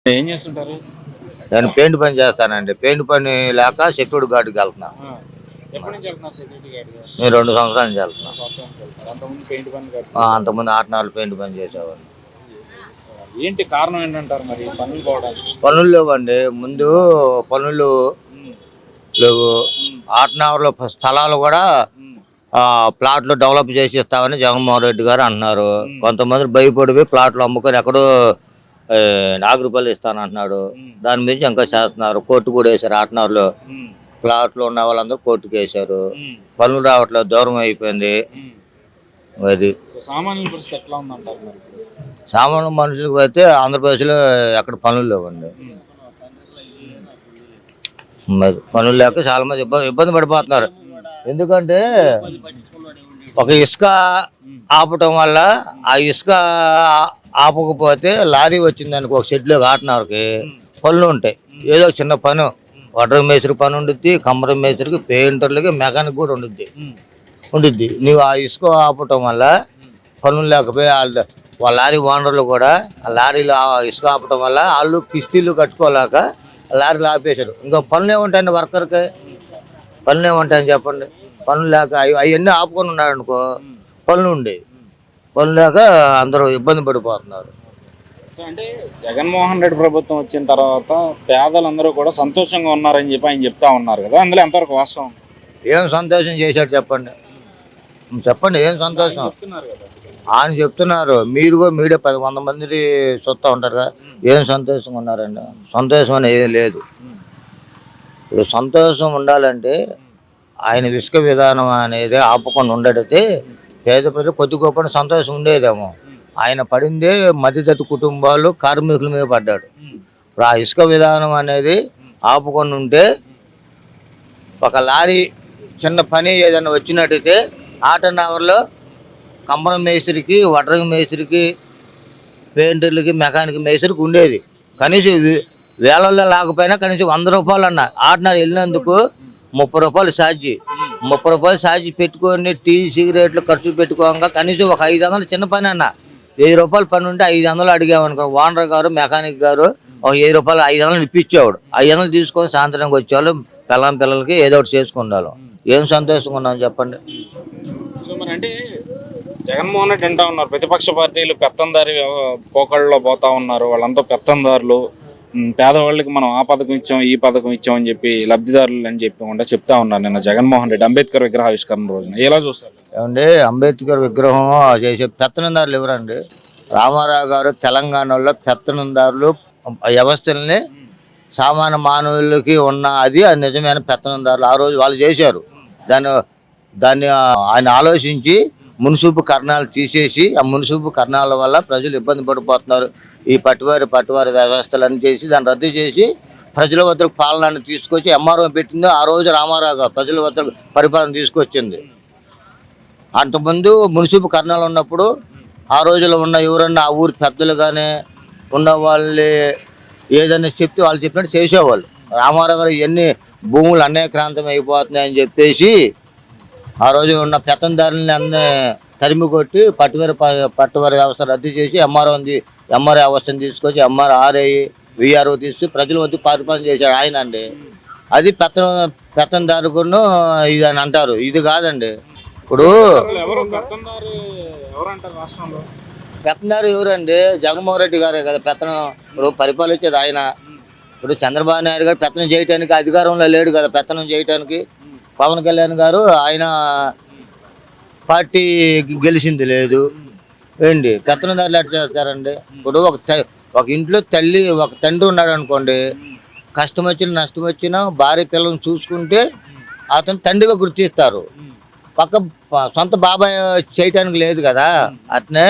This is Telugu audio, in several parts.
ఏం చేస్తుంటారు? నేను పెయింట్ పని చేస్తానండి. పెయింట్ పని లేక సెక్యూరిటీ గార్డ్కి వెళ్తున్నా. ఎప్పటి నుంచి వెళ్తున్నారు సెక్యూరిటీ గార్డ్‌గా? నేను 2 సంవత్సరాల నుంచి వెళ్తున్నా. 2 సంవత్సరాల నుంచి వెళ్తున్నారు. అంతకుముందు పెయింట్ పని కట్టుకున్నారు. అంతకుముందు ఆటనాలు పెయింట్ పని చేసేవాడిని. ఏంటి కారణం ఏంటంటారు మరి పనులు పోవడానికి? పనులు లేవండి. ముందు పనులు లేవు. ఆటనగర్లో స్థలాలు కూడా ప్లాట్లు డెవలప్ చేసి ఇస్తామని జగన్మోహన్ రెడ్డి గారు అంటున్నారు. కొంతమంది భయపడిపోయి ప్లాట్లు అమ్ముకొని ఎక్కడో నాగరిపల్లి ఇస్తానంటున్నాడు. దాని మీద ఇంకా చేస్తున్నారు. కోర్టు కూడా వేశారు. ఆటనగర్లో ప్లాట్లు ఉన్న వాళ్ళందరూ కోర్టుకు వేశారు. పనులు రావట్లేదు, దూరం అయిపోయింది. అది సామాన్యుల పరిస్థితి ఎట్లా ఉందంటారు మరి? సామాన్య మనుషులకు అయితే ఆంధ్రప్రదేశ్లో ఎక్కడ పనులు లేవండి. మరి పనులు లేక చాలా మంది ఇబ్బంది పడిపోతున్నారు. ఎందుకంటే ఒక ఇసుక ఆపటం వల్ల ఆ ఇసుక ఆపకపోతే లారీ వచ్చింది అనుకో, ఒక షెడ్లో ఆటనగర్కి పనులు ఉంటాయి. ఏదో చిన్న పని వడ్రం మేస్త్రికి పని ఉండిద్ది, కమ్మరం మేస్త్రికి, పెయింటర్లకి, మెకానిక్ కూడా ఉండిద్ది. నువ్వు ఆ ఇసుక ఆపటం వల్ల పనులు లేకపోయి వాళ్ళ లారీ ఓనర్లు కూడా ఆ లారీలు ఇసుక ఆపటం వల్ల వాళ్ళు కిస్తీలు కట్టుకోలేక లారీలు ఆపేశారు. ఇంకా పనులు ఏముంటాయండి వర్కర్కి? పనులు ఏముంటాయని చెప్పండి. పనులు లేక అవన్నీ ఆపుకొని ఉన్నాడు అనుకో, పనులు ఉండేవి. పనులు లేక అందరూ ఇబ్బంది పడిపోతున్నారు. సో అంటే జగన్మోహన్ రెడ్డి ప్రభుత్వం వచ్చిన తర్వాత పేదలందరూ కూడా సంతోషంగా ఉన్నారని చెప్పి ఆయన చెప్తా ఉన్నారు కదా, అందులో ఎంతవరకు వాస్తవం? ఏం సంతోషం చేశాడు చెప్పండి. ఏం సంతోషం ఆయన చెప్తున్నారు. మీరు కూడా మీడియా 100 మంది చూస్తూ ఉంటారు కదా, ఏం సంతోషంగా ఉన్నారండి? సంతోషం అనేది ఏం లేదు. ఇప్పుడు సంతోషం ఉండాలంటే ఆయన ఇసుక విధానం అనేది ఆపకుండా ఉండడితే పేద ప్రజలు కొద్ది గొప్ప సంతోషం ఉండేదేమో. ఆయన పడిందే మధ్యతరగతి కుటుంబాలు, కార్మికుల మీద పడ్డాడు. ఇప్పుడు ఆ ఇసుక విధానం అనేది ఆపకుండా ఉంటే ఒక లారీ చిన్న పని ఏదైనా వచ్చినట్టయితే ఆటనగర్లో కంబరం మేస్త్రికి, వడ్రంగి మేస్త్రికి, పెయింటర్లకి, మెకానిక్ మేస్త్రికి ఉండేది. కనీసం వేలల్లో లేకపోయినా కనీసం 100 రూపాయలు అన్న ఆటనగర్ వెళ్ళినందుకు 30 రూపాయలు ఛార్జీ. 30 రూపాయలు ఛార్జీ పెట్టుకొని టీ సిగరెట్లు ఖర్చు పెట్టుకోగా కనీసం ఒక 500 చిన్న పని అన్న. 1000 రూపాయలు పని ఉంటే 500 అడిగామనుకో, ఓనర్ గారు, మెకానిక్ గారు ఒక 1000 రూపాయలు 500 ఇప్పించేవాడు. 500 తీసుకొని సాయంత్రానికి వచ్చేవాళ్ళు. పిల్లలకి ఏదో ఒకటి చేసుకుండాలి. ఏం సంతోషంగా ఉన్నాం చెప్పండి. సో మరి అంటే జగన్మోహన్ రెడ్డి అంటా ఉన్నారు ప్రతిపక్ష పార్టీలు పెత్తందారి పోకళ్ళలో పోతా ఉన్నారు, వాళ్ళంతా పెత్తందారులు, పేదవాళ్ళకి మనం ఆ పథకం ఇచ్చాం, ఈ పథకం ఇచ్చాం అని చెప్పి లబ్ధిదారులు అని చెప్పి చెప్తా ఉన్నారు నిన్న జగన్మోహన్ రెడ్డి అంబేద్కర్ విగ్రహావిష్కరణ రోజున. ఎలా చూస్తారు? ఏమంటే అంబేద్కర్ విగ్రహం చేసే పెత్తనందారులు ఎవరండి? రామారావు గారు తెలంగాణలో పెత్తనందారులు వ్యవస్థల్ని సామాన్య మానవులకి ఉన్న అది నిజమైన పెత్తనందారులు. ఆ రోజు వాళ్ళు చేశారు. దాన్ని ఆయన ఆలోచించి మున్సిపు కర్ణాలు తీసేసి ఆ మున్సిపు కర్ణాల వల్ల ప్రజలు ఇబ్బంది పడిపోతున్నారు. ఈ పట్టువారి వ్యవస్థలన్నీ చేసి దాన్ని రద్దు చేసి ప్రజల వద్దకు పాలనని తీసుకొచ్చి ఎంఆర్ఓ పెట్టింది. ఆ రోజు రామారావు గారు ప్రజల వద్దకు పరిపాలన తీసుకొచ్చింది. అంతకుముందు మున్సిపు కర్ణాలు ఉన్నప్పుడు ఆ రోజులో ఉన్న ఎవరన్నా ఆ ఊరి పెద్దలు కానీ ఉన్న వాళ్ళు ఏదైనా చెప్తే వాళ్ళు చెప్పినట్టు చేసేవాళ్ళు. రామారావు గారు ఇవన్నీ భూములు అన్యాక్రాంతం అయిపోతున్నాయని చెప్పేసి ఆ రోజు ఉన్న పెత్తందారులని అన్నీ తరిమి కొట్టి పట్టువారి వ్యవస్థ రద్దు చేసి ఎంఆర్ఓ వ్యవస్థను తీసుకొచ్చి ఎంఆర్ఆర్ఐ విఆర్ఓ తీసుకు ప్రజల వద్ద పరిపాలన చేశాడు ఆయన అండి. అది పెత్తందారుకును ఇది అని అంటారు. ఇది కాదండి. ఇప్పుడు పెత్తందారు ఎవరండి? జగన్మోహన్ రెడ్డి గారే కదా పెత్తనం. ఇప్పుడు పరిపాలించేది ఆయన. ఇప్పుడు చంద్రబాబు నాయుడు గారు పెత్తనం చేయడానికి అధికారంలో లేడు కదా పెత్తనం చేయడానికి. పవన్ కళ్యాణ్ గారు ఆయన పార్టీ గెలిచింది లేదు ఏంటి, పెత్తనదారులు ఎట్లా చేస్తారండి? ఇప్పుడు ఒక ఇంట్లో ఒక తండ్రి ఉన్నాడు అనుకోండి, కష్టం వచ్చినా నష్టం వచ్చినా భార్య పిల్లలను చూసుకుంటే అతను తండ్రిగా గుర్తిస్తారు. సొంత బాబాయ్ చేయటానికి లేదు కదా. అట్నే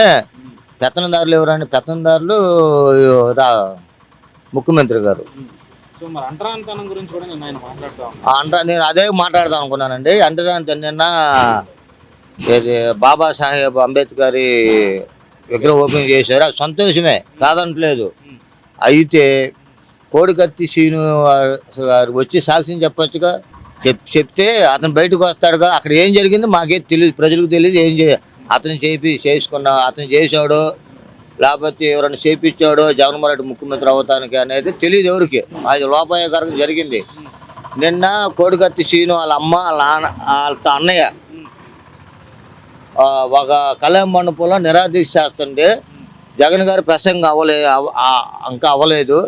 పెత్తనదారులు ఎవరండి? పెత్తనదారులు ముఖ్యమంత్రి గారు. నేను అదే మాట్లాడదాం అనుకున్నానండి. అంటరాంత నిన్న బాబాసాహెబ్ అంబేద్కర్ విగ్రహం ఓపెన్ చేశారు. అది సంతోషమే, కాదంటలేదు. అయితే కోడికత్తి శ్రీను గారు వచ్చి సాక్ష్యం చెప్పొచ్చుగా. చెప్తే అతను బయటకు వస్తాడుగా. అక్కడ ఏం జరిగిందో మాకేం తెలియదు, ప్రజలకు తెలియదు. అతను చేసుకున్నా అతను చేశాడు లేకపోతే ఎవరైనా చేపించాడో జగన్మోహన్ రెడ్డి ముఖ్యమంత్రి అవటానికి అనేది తెలియదు ఎవరికి. అది లోపాయకరంగా జరిగింది. నిన్న కోడికత్తి సీను వాళ్ళ అమ్మ వాళ్ళ అన్నయ్య ఒక కళ్యాణ మండపంలో నిరాదీక్ష చేస్తుంటే జగన్ గారి ప్రసంగం ఇంకా అవ్వలేదు.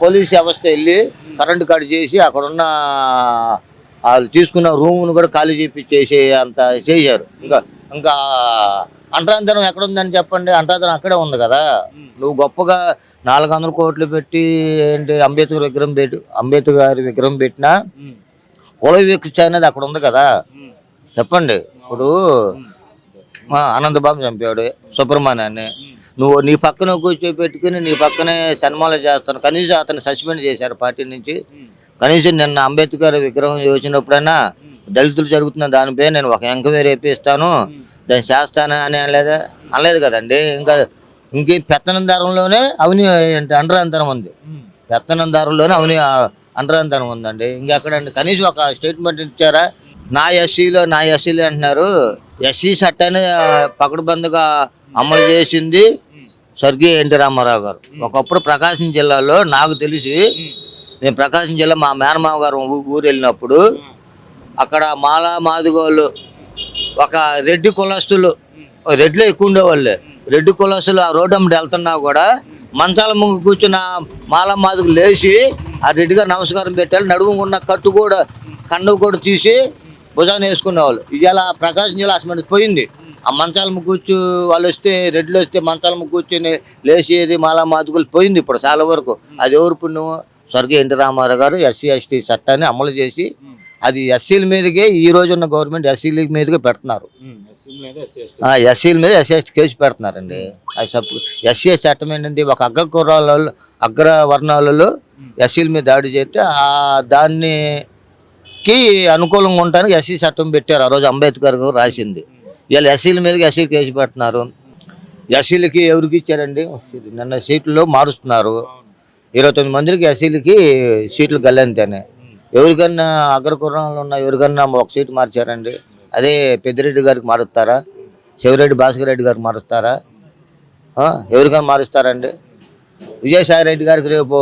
పోలీస్ వ్యవస్థ వెళ్ళి కరెంటు కట్ చేసి అక్కడున్న వాళ్ళు తీసుకున్న రూమ్ను కూడా ఖాళీ చేపించేసి అంత చేశారు. ఇంకా అంటరాంతరం ఎక్కడుందని చెప్పండి. అంటరాంతరం అక్కడే ఉంది కదా. నువ్వు గొప్పగా 400 కోట్లు పెట్టి ఏంటి అంబేద్కర్ గారి విగ్రహం పెట్టినా కుల వివక్ష అనేది అక్కడ ఉంది కదా. చెప్పండి. ఇప్పుడు అనంతబాబు చంపాడు సుబ్రహ్మణ్యాన్ని, నువ్వు నీ పక్కన కూర్చోబెట్టుకుని నీ పక్కనే సన్మానం చేస్తాను. కనీసం అతను సస్పెండ్ చేశారు పార్టీ నుంచి. కనీసం నిన్న అంబేద్కర్ విగ్రహం వచ్చినప్పుడైనా దళితులు జరుగుతున్న దానిపై నేను ఒక ఎంక్వైరీ వేపిస్తాను, దాన్ని చేస్తాను అని అనలేదు కదండి. ఇంక పెత్తనందారంలోనే అంటరాంతరం ఉంది. పెత్తనందారంలోనే అంటరాంతరం ఉందండి. ఇంకెక్కడండి కనీసం ఒక స్టేట్మెంట్ ఇచ్చారా? నా ఎస్సీలు అంటున్నారు. ఎస్సీ చట్టాన్ని పకడ్బందీగా అమలు చేసింది స్వర్గీయ ఎన్టీ రామారావు గారు. ఒకప్పుడు ప్రకాశం జిల్లాలో నాకు తెలిసి, నేను ప్రకాశం జిల్లా మా మేనమావ గారు ఊరు వెళ్ళినప్పుడు అక్కడ మాలా మాదిగోళ్ళు ఒక రెడ్డి కులస్తులు, రెడ్లు ఎక్కువ ఉండేవాళ్ళే, రెడ్డి కులస్తులు ఆ రోడ్డు అమ్మటి వెళ్తున్నా కూడా మంచాల ముందు కూర్చున్న మాలా మాదిగలు లేచి ఆ రెడ్డి గారు నమస్కారం పెట్టాలి. నడుముకున్న కట్టు కూడా కండువ కూడా తీసి భుజాన్ని వేసుకునేవాళ్ళు. ఇవాళ ప్రకాశం జిల్లా అసలు పోయింది. ఆ మంచాల ముగ్గు కూర్చు వాళ్ళు వస్తే రెడ్లు వస్తే మంచాల ముగ్గు కూర్చొని లేచేది మాలా మాదిగలు పోయింది ఇప్పుడు చాలా వరకు. అది ఎవరు పుణ్యము? స్వర్గీయ ఎన్టీ రామారావు గారు ఎస్సీ ఎస్టీ చట్టాన్ని అమలు చేసి అది ఎస్సీల మీదకే ఈ రోజు ఉన్న గవర్నమెంట్ ఎస్సీల మీదకే పెడుతున్నారు. ఎస్సీల మీద ఎస్సీ ఎస్టీ కేసు పెడుతున్నారండి. అది ఎస్సీ చట్టం ఏంటంటే ఒక అగ్రవర్ణాలలో ఎస్సీల మీద దాడి చేస్తే దానికి అనుకూలంగా ఉండడానికి ఎస్సీ చట్టం పెట్టారు. ఆ రోజు అంబేద్కర్ గారు రాసింది. ఇవాళ ఎస్సీల మీదకి ఎస్సీ కేసు పెడుతున్నారు. ఎస్సీలకి ఎవరికి ఇచ్చారండి? నిన్న సీట్లు మారుస్తున్నారు. 29 మందికి ఎస్సీలకి సీట్లు గల్లంతేనే. ఎవరికన్నా అగ్రకుర్రంలో ఉన్న ఎవరికన్నా ఒక సీటు మార్చారండి? అదే పెద్దిరెడ్డి గారికి మారుస్తారా? శివరెడ్డి భాస్కర్ రెడ్డి గారికి మారుస్తారా? ఎవరికైనా మారుస్తారండి? విజయసాయి రెడ్డి గారికి రేపు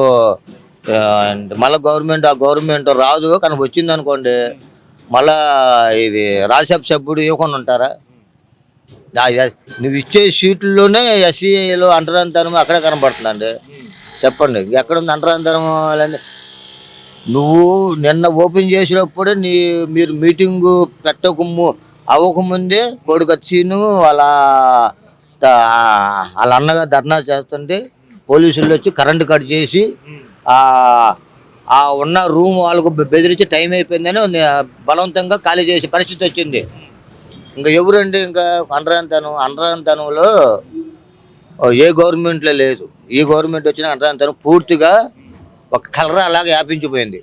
మళ్ళీ ఆ గవర్నమెంట్ రాదు కానీ వచ్చింది అనుకోండి, మళ్ళా ఇది రాజ్యసభ సభ్యుడు ఇవ్వకుండా ఉంటారా? నువ్వు ఇచ్చే సీట్లలోనే ఎస్సీలో అంటరాంతరం అక్కడే కనబడుతుందండి. చెప్పండి, ఎక్కడుంది అంటరాంతరం? నువ్వు నిన్న ఓపెన్ చేసినప్పుడే మీరు మీటింగు అవ్వకముందే కోడికత్తిను వాళ్ళ అన్నగా ధర్నా చేస్తుంటే పోలీసులు వచ్చి కరెంటు కట్ చేసి ఆ ఉన్న రూమ్ వాళ్ళకు బెదిరించి టైం అయిపోయిందని బలవంతంగా ఖాళీ చేసే పరిస్థితి వచ్చింది. ఇంకా ఎవరండి? ఇంకా అంటరాంతనంలో ఏ గవర్నమెంట్లో లేదు. ఈ గవర్నమెంట్ వచ్చిన అంటరాంతనం పూర్తిగా ఒక కలరా అలాగే వ్యాపించిపోయింది.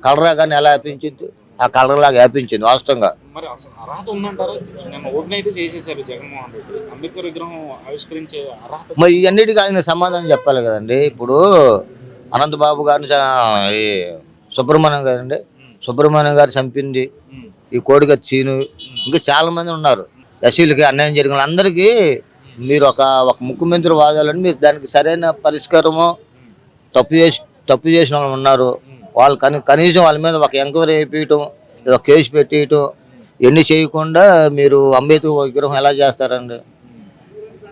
కలరా కానీ ఎలా వ్యాపించింది? ఆ కలర్ లాగా వ్యాపించింది వాస్తవంగా. మరి అసలు అర్హత ఉందంటారా? నేను ఓపెన్ అయితే చేసేసారు జగన్మోహన్ రెడ్డి, అంబేద్కర్ విగ్రహం ఆవిష్కరించే అర్హత. మరి ఇవన్నిటికీ ఆయన సమాధానం చెప్పాలి కదండి. ఇప్పుడు అనంతబాబు గారిని సుబ్రహ్మణ్యం గారు చంపింది ఈ కోడికత్తి సీను, ఇంకా చాలా మంది ఉన్నారు. ఎస్సీలకి అన్యాయం జరిగిన అందరికీ మీరు ఒక ముఖ్యమంత్రి వాదాలని మీరు దానికి సరైన పరిష్కారము తప్పు చేసిన వాళ్ళు ఉన్నారు. వాళ్ళు కనీసం వాళ్ళ మీద ఒక ఎంక్వైరీ వేయటం, ఒక కేసు పెట్టేయటం ఎన్ని చేయకుండా మీరు అంబేద్కర్ విగ్రహం ఎలా చేస్తారండి?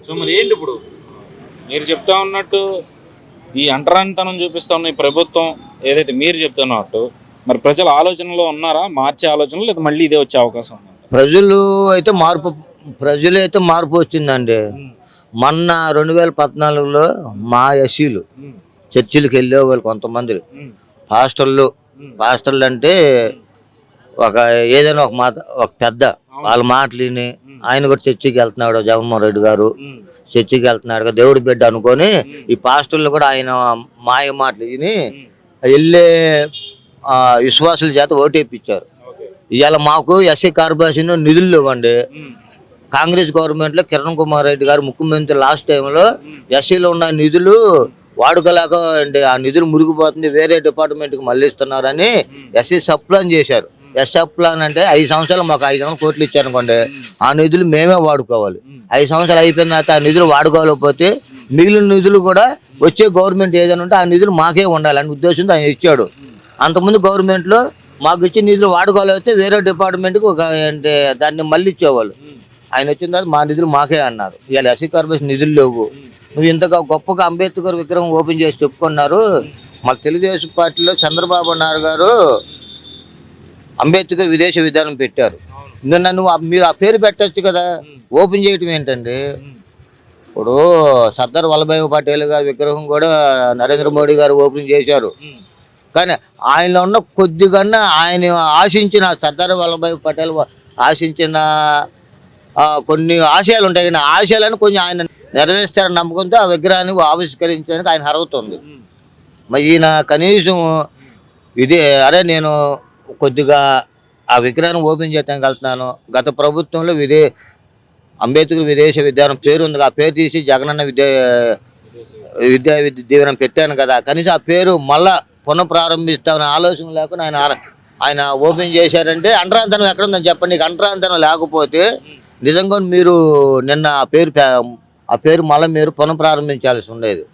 సో మరి ఏంటి ఇప్పుడు మీరు చెప్తా ఉన్నట్టు ఈ అంటరానితనం చూపిస్తా ఉన్న ఈ ప్రభుత్వం ఏదైతే మీరు చెప్తున్నట్టు, మరి ప్రజల ఆలోచనలో ఉన్నారా? మార్చే ఆలోచనలు లేదా మళ్ళీ ఇదే వచ్చే అవకాశం ఉందా? ప్రజలైతే మార్పు వచ్చిందండి. మొన్న 2014లో మా ఎస్సీలు చర్చిలకు వెళ్ళేవాళ్ళు కొంతమంది పాస్టర్లు అంటే ఏదైనా ఒక పెద్ద వాళ్ళ మాటలు విని ఆయన కూడా చర్చికి వెళ్తున్నాడు. జగన్మోహన్ రెడ్డి గారు చర్చికి వెళ్తున్నాడు, దేవుడి బిడ్డ అనుకొని ఈ పాస్టర్లు కూడా ఆయన మాయ మాటలు విని వెళ్ళే విశ్వాసుల చేత ఓటేపించారు. ఇవాళ మాకు ఎస్సీ కార్పొరేషన్ నిధులు ఇవ్వండి. కాంగ్రెస్ గవర్నమెంట్లో కిరణ్ కుమార్ రెడ్డి గారు ముఖ్యమంత్రి లాస్ట్ టైంలో ఎస్సీలో ఉన్న నిధులు వాడుకలాగా అంటే ఆ నిధులు మురిగిపోతుంది, వేరే డిపార్ట్మెంట్కి మళ్ళీ ఇస్తున్నారని ఎస్సీ సబ్ ప్లాన్ చేశారు. ఎస్ సబ్ ప్లాన్ అంటే 5 సంవత్సరాలు మాకు 500 కోట్లు ఇచ్చారనుకోండి, ఆ నిధులు మేమే వాడుకోవాలి. 5 సంవత్సరాలు అయిపోయిన తర్వాత ఆ నిధులు వాడుకోలేకపోతే మిగిలిన నిధులు కూడా వచ్చే గవర్నమెంట్ ఏదైనా ఉంటే ఆ నిధులు మాకే ఉండాలని ఉద్దేశంతో ఆయన ఇచ్చాడు. అంతకుముందు గవర్నమెంట్లో మాకు ఇచ్చిన నిధులు వాడుకోలేకపోతే వేరే డిపార్ట్మెంట్కి ఒక అంటే దాన్ని మళ్ళీ ఇచ్చేవాళ్ళు. ఆయన వచ్చిన తర్వాత మా నిధులు మాకే అన్నారు. ఇవాళ ఎస్సీ కార్పొరేషన్ నిధులు లేవు. నువ్వు ఇంతగా గొప్పగా అంబేద్కర్ విగ్రహం ఓపెన్ చేసి చెప్పుకున్నారు. మా తెలుగుదేశం పార్టీలో చంద్రబాబు నాయుడు గారు అంబేద్కర్ విదేశ విధానం పెట్టారు. నన్ను మీరు ఆ పేరు పెట్టచ్చు కదా, ఓపెన్ చేయటం ఏంటండి? ఇప్పుడు సర్దార్ వల్లభాయ్ పటేల్ గారి విగ్రహం కూడా నరేంద్ర మోడీ గారు ఓపెన్ చేశారు. కానీ ఆయనలో ఉన్న కొద్దిగా ఆయన ఆశించిన సర్దార్ వల్లభాయ్ పటేల్ ఆశించిన కొన్ని ఆశయాలు ఉంటాయి. కానీ ఆశయాలను కొంచెం ఆయన నెరవేర్స్తారని నమ్మకంతో ఆ విగ్రహాన్ని ఆవిష్కరించడానికి ఆయన అర్హత ఉంది. మరి ఈయన కనీసం అరే నేను కొద్దిగా ఆ విగ్రహాన్ని ఓపెన్ చేయడానికి వెళ్తున్నాను. గత ప్రభుత్వంలో అంబేద్కర్ విదేశ విద్యాలయం పేరు ఉంది. ఆ పేరు తీసి జగనన్న విద్యా దీవెన పెట్టాను కదా, కనీసం ఆ పేరు మళ్ళా పునఃప్రారంభిస్తామని ఆలోచన లేకుండా ఆయన ఓపెన్ చేశారంటే అంటరాంతనం ఎక్కడుందని చెప్పండి. నీకు అంటరాంతనం లేకపోతే నిజంగా మీరు నిన్న ఆ పేరు మళ్ళీ మీరు పునఃప్రారంభించాల్సి ఉండేది.